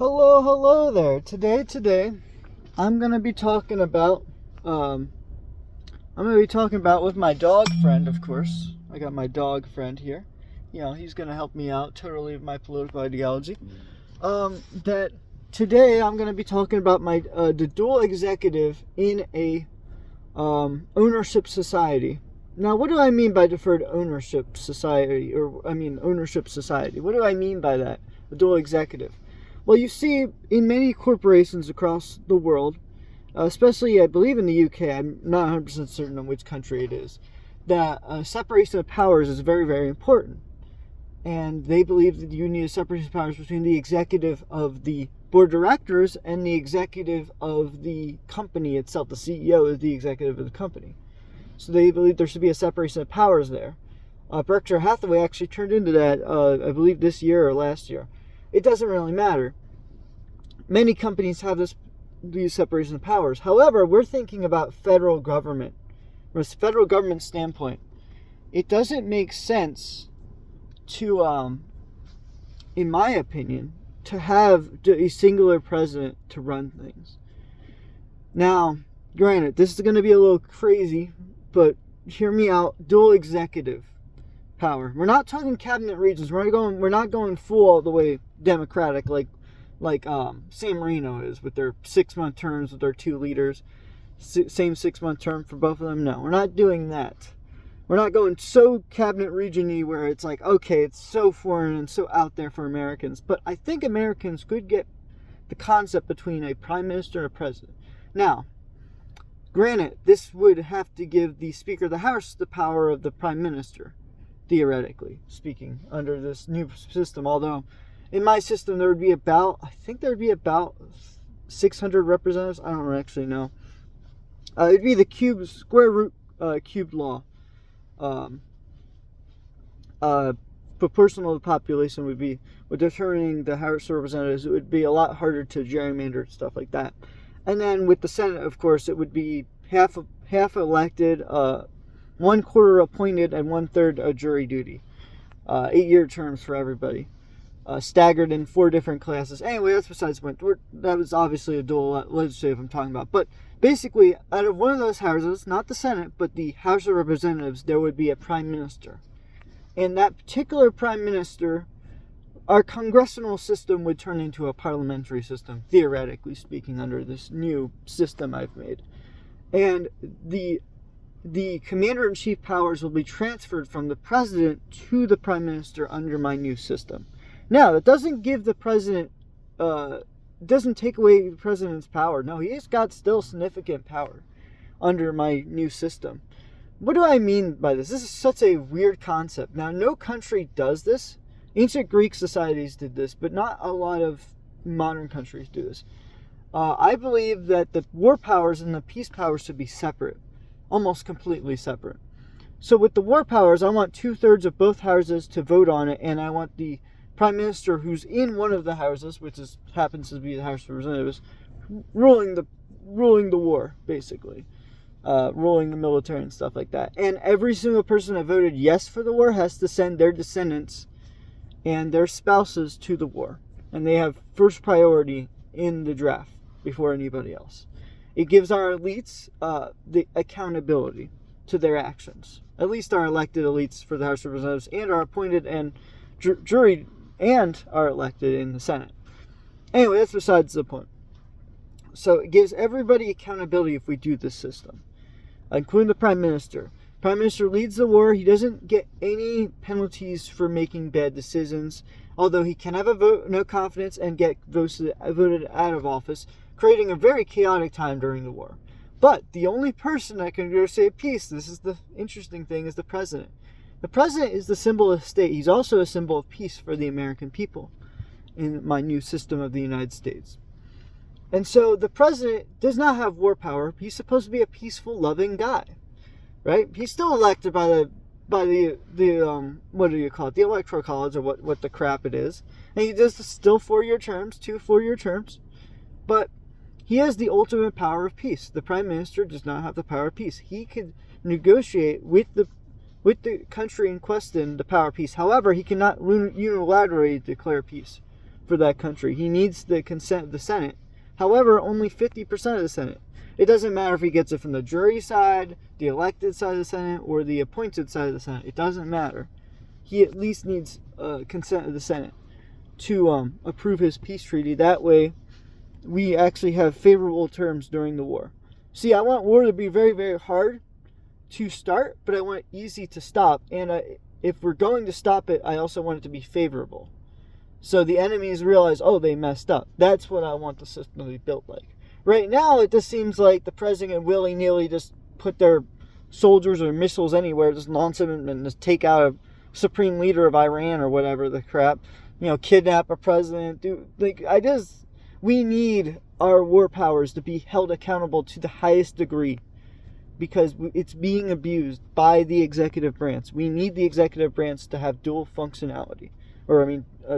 Hello there. Today, I'm gonna be talking about, with my dog friend, of course. I got my dog friend here. He's gonna help me out totally with my political ideology. That today I'm gonna be talking about the dual executive in a ownership society. Now, what do I mean by deferred ownership society, ownership society? What do I mean by that? A dual executive. Well, you see, in many corporations across the world, especially, I believe, in the UK, I'm not 100% certain on which country it is, that separation of powers is very, very important. And they believe that you need a separation of powers between the executive of the board of directors and the executive of the company itself. The CEO is the executive of the company. So they believe there should be a separation of powers there. Berkshire Hathaway actually turned into that, I believe, this year or last year. It doesn't really matter. Many companies have these separation of powers. However, we're thinking about federal government. From a federal government standpoint, it doesn't make sense to, in my opinion, to have a singular president to run things. Now, granted, this is going to be a little crazy, but hear me out. Dual executive power. We're not talking cabinet regions. We're not going full all the way Democratic like San Marino is with their 6-month terms with their 2 leaders. Same 6-month term for both of them. No, we're not doing that. We're not going so cabinet region-y where it's like, okay, it's so foreign and so out there for Americans. But I think Americans could get the concept between a prime minister and a president. Now, granted, this would have to give the Speaker of the House the power of the prime minister, theoretically speaking, under this new system. Although, in my system, there would be about 600 representatives. I don't actually know. It'd be the square root cubed law. Proportional to the population would determining the House of Representatives. It would be a lot harder to gerrymander, stuff like that. And then with the Senate, of course, it would be half elected, 1/4 appointed, and 1/3 jury duty. 8-year terms for everybody. Staggered in 4 different classes. Anyway, that's besides the point. That was obviously a dual legislative I'm talking about. But basically, out of one of those houses, not the Senate, but the House of Representatives, there would be a prime minister. And that particular prime minister, our congressional system would turn into a parliamentary system, theoretically speaking, under this new system I've made. And the commander-in-chief powers will be transferred from the president to the prime minister under my new system. Now, that doesn't give the president, doesn't take away the president's power. No, he's got still significant power under my new system. What do I mean by this? This is such a weird concept. Now, no country does this. Ancient Greek societies did this, but not a lot of modern countries do this. I believe that the war powers and the peace powers should be separate, almost completely separate. So with the war powers, I want 2/3 of both houses to vote on it, and I want the prime minister who's in one of the houses, which happens to be the House of Representatives, ruling the war, basically. Ruling the military and stuff like that. And every single person that voted yes for the war has to send their descendants and their spouses to the war. And they have first priority in the draft before anybody else. It gives our elites the accountability to their actions. At least our elected elites for the House of Representatives and our appointed and jury and are elected in the Senate. Anyway, that's besides the point. So it gives everybody accountability if we do this system, including the prime minister. Prime minister leads the war. He doesn't get any penalties for making bad decisions, although he can have a vote no confidence and get voted out of office, creating a very chaotic time during the war. But the only person that can negotiate peace, this is the interesting thing, is the president. The president is the symbol of state. He's also a symbol of peace for the American people in my new system of the United States. And so the president does not have war power. He's supposed to be a peaceful, loving guy, right? He's still elected by the what do you call it? The electoral college, or what the crap it is. And he does still 4-year terms, 2 4-year terms. But he has the ultimate power of peace. The prime minister does not have the power of peace. He could negotiate with the country in question the power of peace. However, he cannot unilaterally declare peace for that country. He needs the consent of the Senate. However, only 50% of the Senate. It doesn't matter if he gets it from the jury side, the elected side of the Senate, or the appointed side of the Senate. It doesn't matter. He at least needs consent of the Senate to approve his peace treaty. That way, we actually have favorable terms during the war. See, I want war to be very, very hard to start, but I want it easy to stop. And if we're going to stop it, I also want it to be favorable. So the enemies realize, oh, they messed up. That's what I want the system to be built like. Right now, it just seems like the president willy-nilly just put their soldiers or missiles anywhere, just launch them and just take out a supreme leader of Iran or whatever the crap. Kidnap a president. We need our war powers to be held accountable to the highest degree because it's being abused by the executive branch. We need the executive branch to have dual functionality,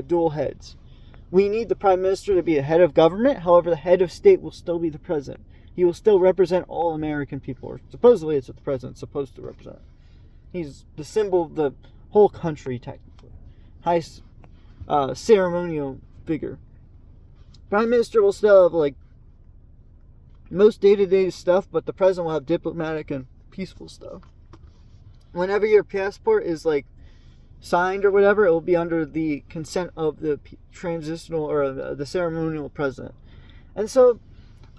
dual heads. We need the prime minister to be the head of government. However, the head of state will still be the president. He will still represent all American people. Or supposedly, it's what the president's supposed to represent. He's the symbol of the whole country, technically. Highest ceremonial figure. Prime minister will still have most day-to-day stuff, but the president will have diplomatic and peaceful stuff. Whenever your passport is signed or whatever, it will be under the consent of the transitional or the ceremonial president. And so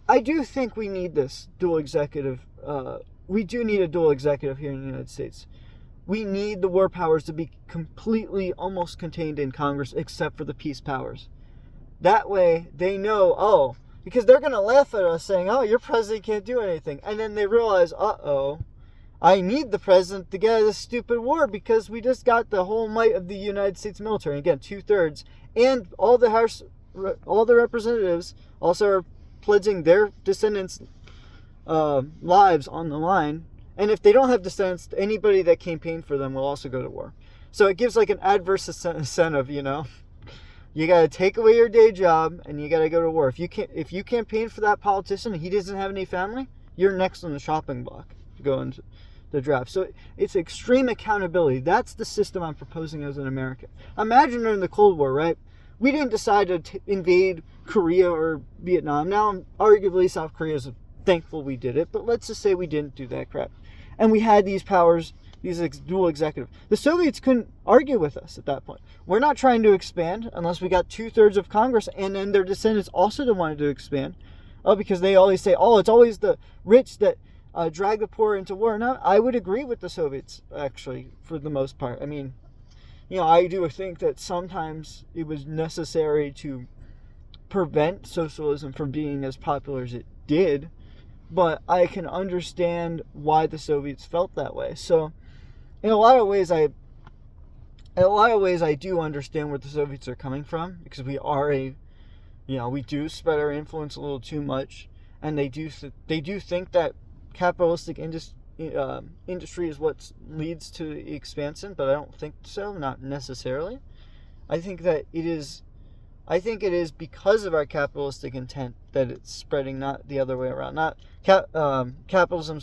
I do think we need this dual executive. We do need a dual executive here in the United States. We need the war powers to be completely almost contained in Congress except for the peace powers. That way they know, because they're going to laugh at us saying, your president can't do anything. And then they realize, I need the president to get out of this stupid war because we just got the whole might of the United States military. Again, 2/3. And all the representatives also are pledging their descendants' lives on the line. And if they don't have descendants, anybody that campaigned for them will also go to war. So it gives an adverse incentive, You got to take away your day job and you got to go to war. If you campaign for that politician and he doesn't have any family, you're next on the shopping block to go into the draft. So it's extreme accountability. That's the system I'm proposing as an American. Imagine during the Cold War, right? We didn't decide to invade Korea or Vietnam. Now, arguably, South Korea is thankful we did it, but let's just say we didn't do that crap. And we had these powers, these dual executive. The Soviets couldn't argue with us at that point. We're not trying to expand unless we got 2/3 of Congress, and then their descendants also wanted to expand. Because they always say, it's always the rich that drag the poor into war. Now, I would agree with the Soviets, actually, for the most part. I do think that sometimes it was necessary to prevent socialism from being as popular as it did, but I can understand why the Soviets felt that way. So, in a lot of ways, I do understand where the Soviets are coming from, because we are we do spread our influence a little too much, and they do think that capitalistic industry is what leads to expansion, but I don't think so. Not necessarily. I think it is because of our capitalistic intent that it's spreading, not the other way around. Not capitalism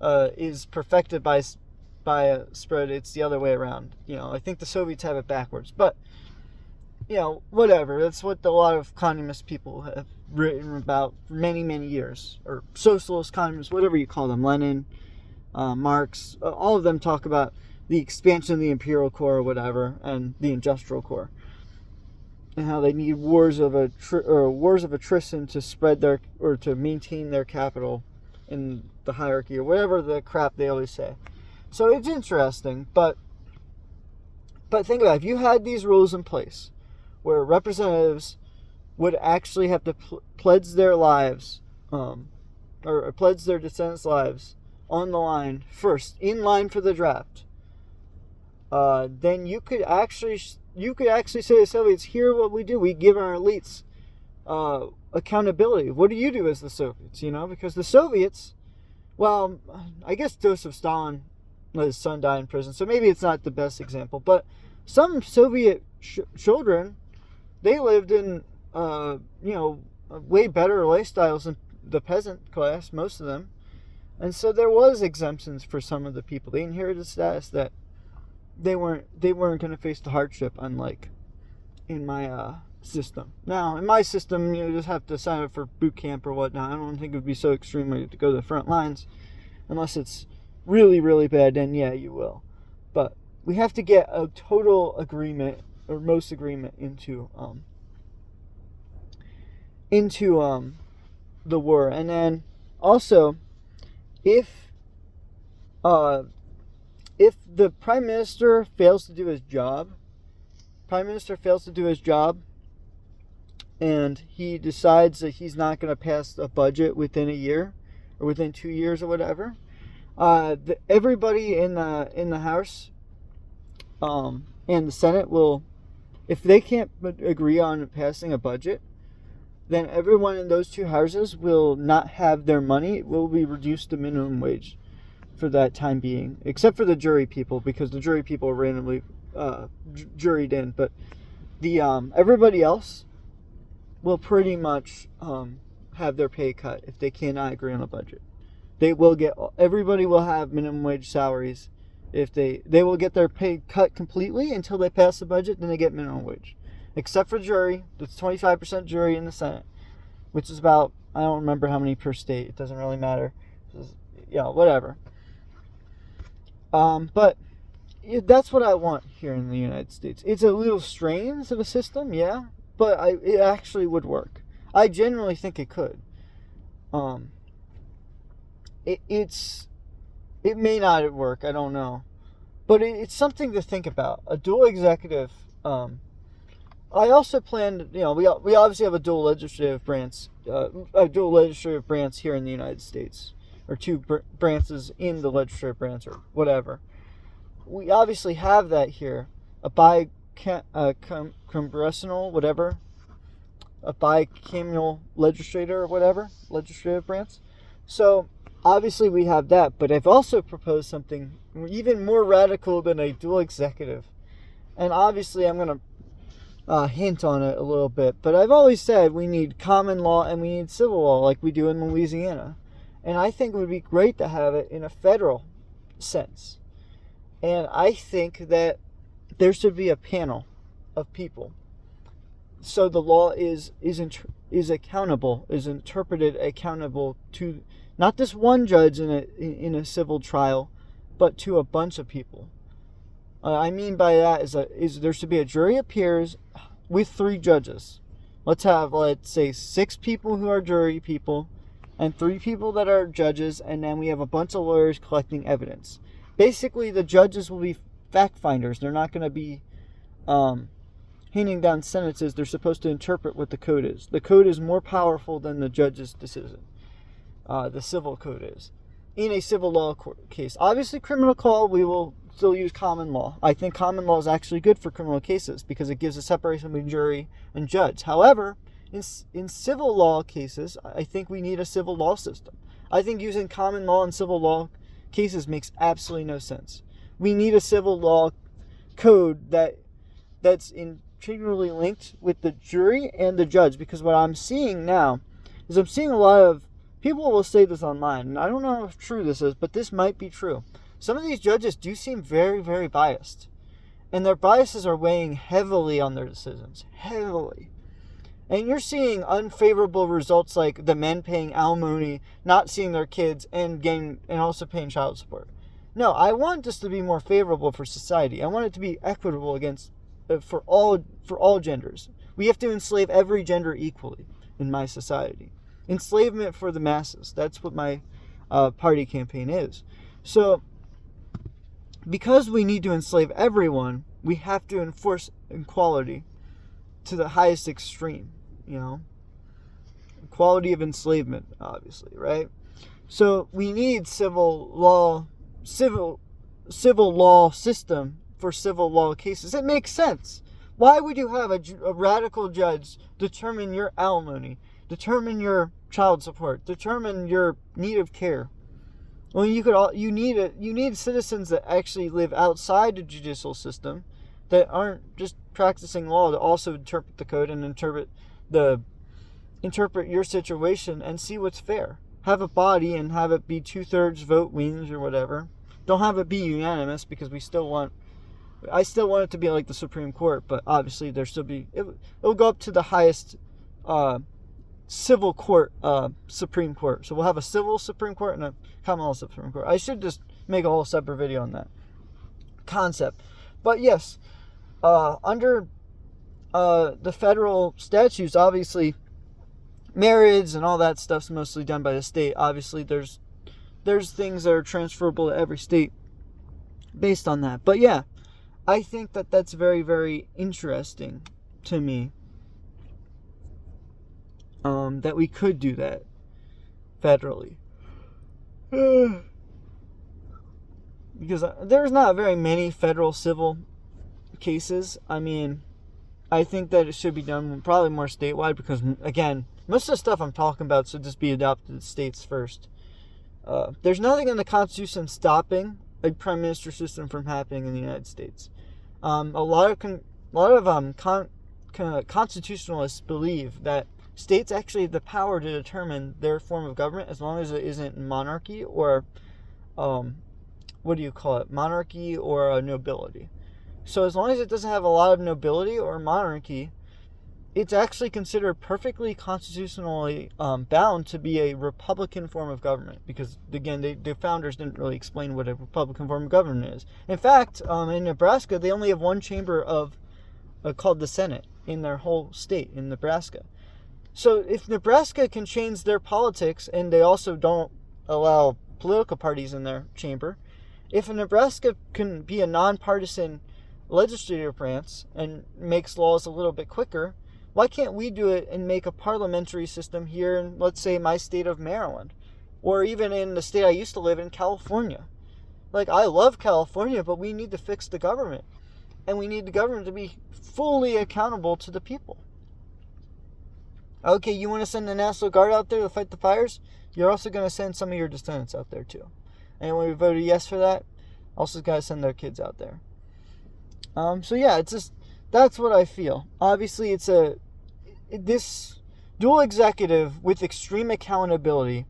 is perfected by a spread. It's the other way around. I think the Soviets have it backwards, but whatever. That's what a lot of communist people have written about for many, many years, or socialist communists, whatever you call them. Lenin, Marx, all of them talk about the expansion of the imperial core or whatever, and the industrial core, and how they need wars of attrition to spread to maintain their capital in the hierarchy, or whatever the crap they always say. So it's interesting, but think about it. If you had these rules in place where representatives would actually have to pledge their lives, or pledge their descendants' lives on the line first, in line for the draft, then you could actually say to the Soviets, here what we do, we give our elites accountability. What do you do as the Soviets? Because the Soviets, well, I guess Joseph Stalin let his son die in prison, so maybe it's not the best example, but some Soviet children, they lived in way better lifestyles than the peasant class, most of them. And so there was exemptions for some of the people. They inherited status that they weren't going to face the hardship, unlike in my system. Now, in my system, you just have to sign up for boot camp or whatnot. I don't think it would be so extreme where you have to go to the front lines. Unless it's really, really bad, then yeah, you will. But we have to get a total agreement, or most agreement, into the war. And then also, if the Prime Minister fails to do his job, and he decides that he's not going to pass a budget within a year or within 2 years or whatever, everybody in the House and the Senate will, if they can't agree on passing a budget, then everyone in those two houses will not have their money. It will be reduced to minimum wage for that time being, except for the jury people, because the jury people are randomly juried in. But the everybody else will pretty much have their pay cut if they cannot agree on a budget. Everybody will have minimum wage salaries. If they will get their pay cut completely until they pass the budget, then they get minimum wage. Except for jury, that's 25% jury in the Senate, which is about, I don't remember how many per state. It doesn't really matter. Yeah, whatever. But that's what I want here in the United States. It's a little strange of a system, yeah, but it actually would work. I genuinely think it could. It may not work, I don't know, but it's something to think about. A dual executive. I also plan, we obviously have a dual legislative branch here in the United States, or two branches in the legislative branch, or whatever. We obviously have that here, a congressional, whatever, a bicameral legislator or whatever, legislative branch. So obviously we have that, but I've also proposed something even more radical than a dual executive. And obviously I'm going to hint on it a little bit, but I've always said we need common law and we need civil law like we do in Louisiana. And I think it would be great to have it in a federal sense. And I think that there should be a panel of people, so the law is accountable, is interpreted accountable to not just one judge in a civil trial, but to a bunch of people. I mean by that is there should be a jury of peers with 3 judges. Let's say 6 people who are jury people and 3 people that are judges, and then we have a bunch of lawyers collecting evidence. Basically, the judges will be fact finders. They're not going to be handing down sentences. They're supposed to interpret what the code is. The code is more powerful than the judge's decision. The civil code is. In a civil law case. Obviously, criminal law, we will still use common law. I think common law is actually good for criminal cases because it gives a separation between jury and judge. However, in civil law cases, I think we need a civil law system. I think using common law in civil law cases makes absolutely no sense. We need a civil law code that's integrally linked with the jury and the judge, because what I'm seeing now is I'm seeing a lot of people will say this online, and I don't know how true this is, but this might be true. Some of these judges do seem very, very biased, and their biases are weighing heavily on their decisions. Heavily. And you're seeing unfavorable results like the men paying alimony, not seeing their kids, and also paying child support. No, I want this to be more favorable for society. I want it to be equitable for all genders. We have to enslave every gender equally in my society. Enslavement for the masses. That's what my party campaign is. So, because we need to enslave everyone, we have to enforce equality to the highest extreme, Equality of enslavement, obviously, right? So we need civil law system for civil law cases. It makes sense. Why would you have a radical judge determine your alimony, determine your child support, determine your need of care? Well, you need citizens that actually live outside the judicial system, that aren't just practicing law, to also interpret the code and interpret your situation and see what's fair. Have a body and have it be 2/3 vote wins or whatever. Don't have it be unanimous, because we still want I still want it to be like the Supreme Court, but obviously it'll go up to the highest civil court, Supreme Court. So we'll have a civil Supreme Court and a common law Supreme Court. I should just make a whole separate video on that concept. But yes, under the federal statutes, obviously marriage and all that stuff's mostly done by the state. Obviously there's things that are transferable to every state based on that. But yeah, I think that that's very, very interesting to me, that we could do that federally. Because there's not very many federal civil cases. I mean, I think that it should be done probably more statewide because, again, most of the stuff I'm talking about should just be adopted to the states first. There's nothing in the Constitution stopping a prime minister system from happening in the United States. A lot of constitutionalists believe that states actually have the power to determine their form of government as long as it isn't monarchy or, monarchy or nobility. So as long as it doesn't have a lot of nobility or monarchy, it's actually considered perfectly constitutionally bound to be a Republican form of government. Because, again, the founders didn't really explain what a Republican form of government is. In fact, in Nebraska, they only have one chamber called the Senate in their whole state, in Nebraska. So if Nebraska can change their politics, and they also don't allow political parties in their chamber, if Nebraska can be a nonpartisan legislative branch and makes laws a little bit quicker, why can't we do it and make a parliamentary system here in, let's say, my state of Maryland? Or even in the state I used to live in, California. Like, I love California, but we need to fix the government. And we need the government to be fully accountable to the people. Okay, you want to send the National Guard out there to fight the fires? You're also going to send some of your descendants out there, too. And when we voted yes for that, also got to send their kids out there. So yeah, it's just, that's what I feel. Obviously, this dual executive with extreme accountability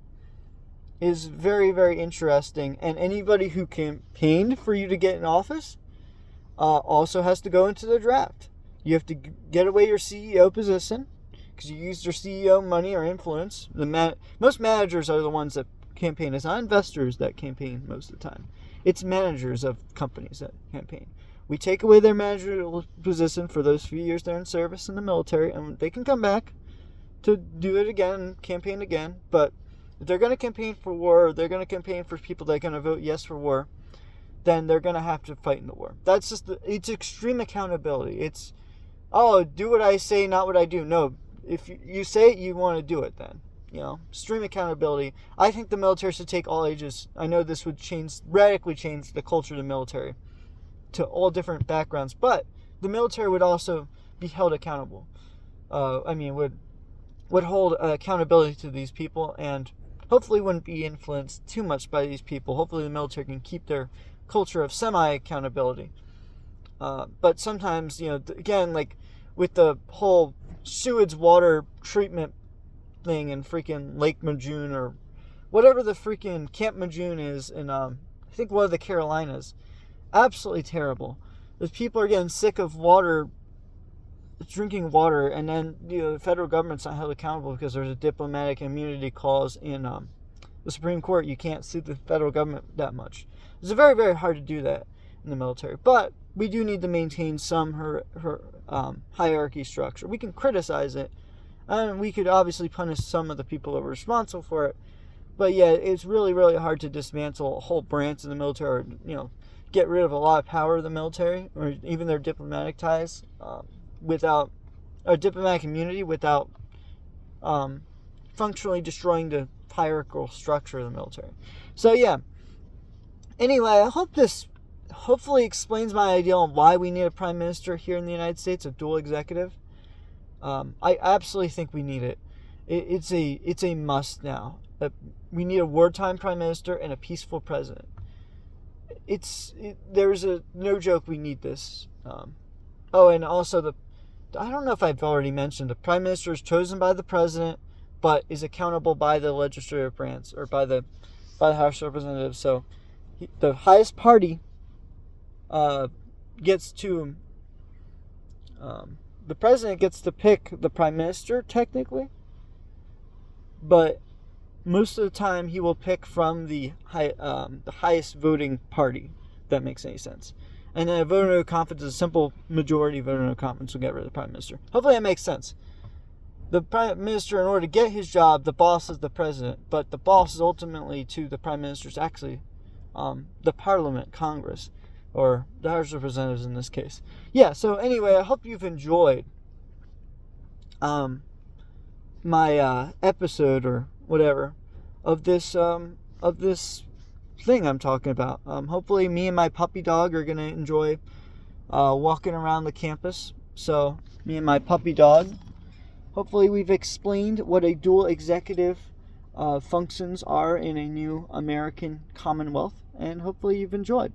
is very, very interesting. And anybody who campaigned for you to get in office also has to go into the draft. You have to get away your CEO position because you used your CEO money or influence. Most managers are the ones that campaign. It's not investors that campaign most of the time. It's managers of companies that campaign. We take away their managerial position for those few years they're in service in the military, and they can come back to do it again and campaign again. But if they're going to campaign for war, or they're going to campaign for people that are going to vote yes for war, then they're going to have to fight in the war. That's just, it's extreme accountability. It's, do what I say, not what I do. No, if you say it, you want to do it then. Extreme accountability. I think the military should take all ages. I know this would radically change the culture of the military to all different backgrounds, but the military would also be held accountable. Would hold accountability to these people, and hopefully wouldn't be influenced too much by these people. Hopefully the military can keep their culture of semi-accountability. But sometimes, again, like with the whole sewage water treatment thing in freaking Lake Majun or whatever the freaking Camp Majun is in, I think one of the Carolinas. Absolutely terrible. Those people are getting sick of drinking water, and then the federal government's not held accountable because there's a diplomatic immunity clause in the Supreme Court. You can't sue the federal government that much. It's very, very hard to do that in the military, but we do need to maintain some hierarchy structure. We can criticize it, and we could obviously punish some of the people that were responsible for it. But yeah, it's really, really hard to dismantle a whole branch of the military, or, get rid of a lot of power of the military, or even their diplomatic ties, without a diplomatic immunity, without functionally destroying the hierarchical structure of the military. So yeah. Anyway, I hope this hopefully explains my idea on why we need a prime minister here in the United States, a dual executive. I absolutely think we need it. It's a must now. We need a wartime prime minister and a peaceful president. There's no joke, we need this. And also I don't know if I've already mentioned, the prime minister is chosen by the president, but is accountable by the legislative branch, or by the House of Representatives. So the highest party gets to the president gets to pick the prime minister technically, but most of the time he will pick from the highest voting party. If that makes any sense. And then a vote of no confidence is a simple majority vote of no confidence will get rid of the prime minister. Hopefully that makes sense. The prime minister, in order to get his job, the boss is the president, but the boss is ultimately to the prime minister is actually the parliament, Congress, or the House of Representatives in this case. Yeah, so anyway, I hope you've enjoyed my episode or whatever of this thing I'm talking about. Hopefully me and my puppy dog are going to enjoy walking around the campus. So me and my puppy dog, hopefully we've explained what a dual executive functions are in a new American Commonwealth, and hopefully you've enjoyed.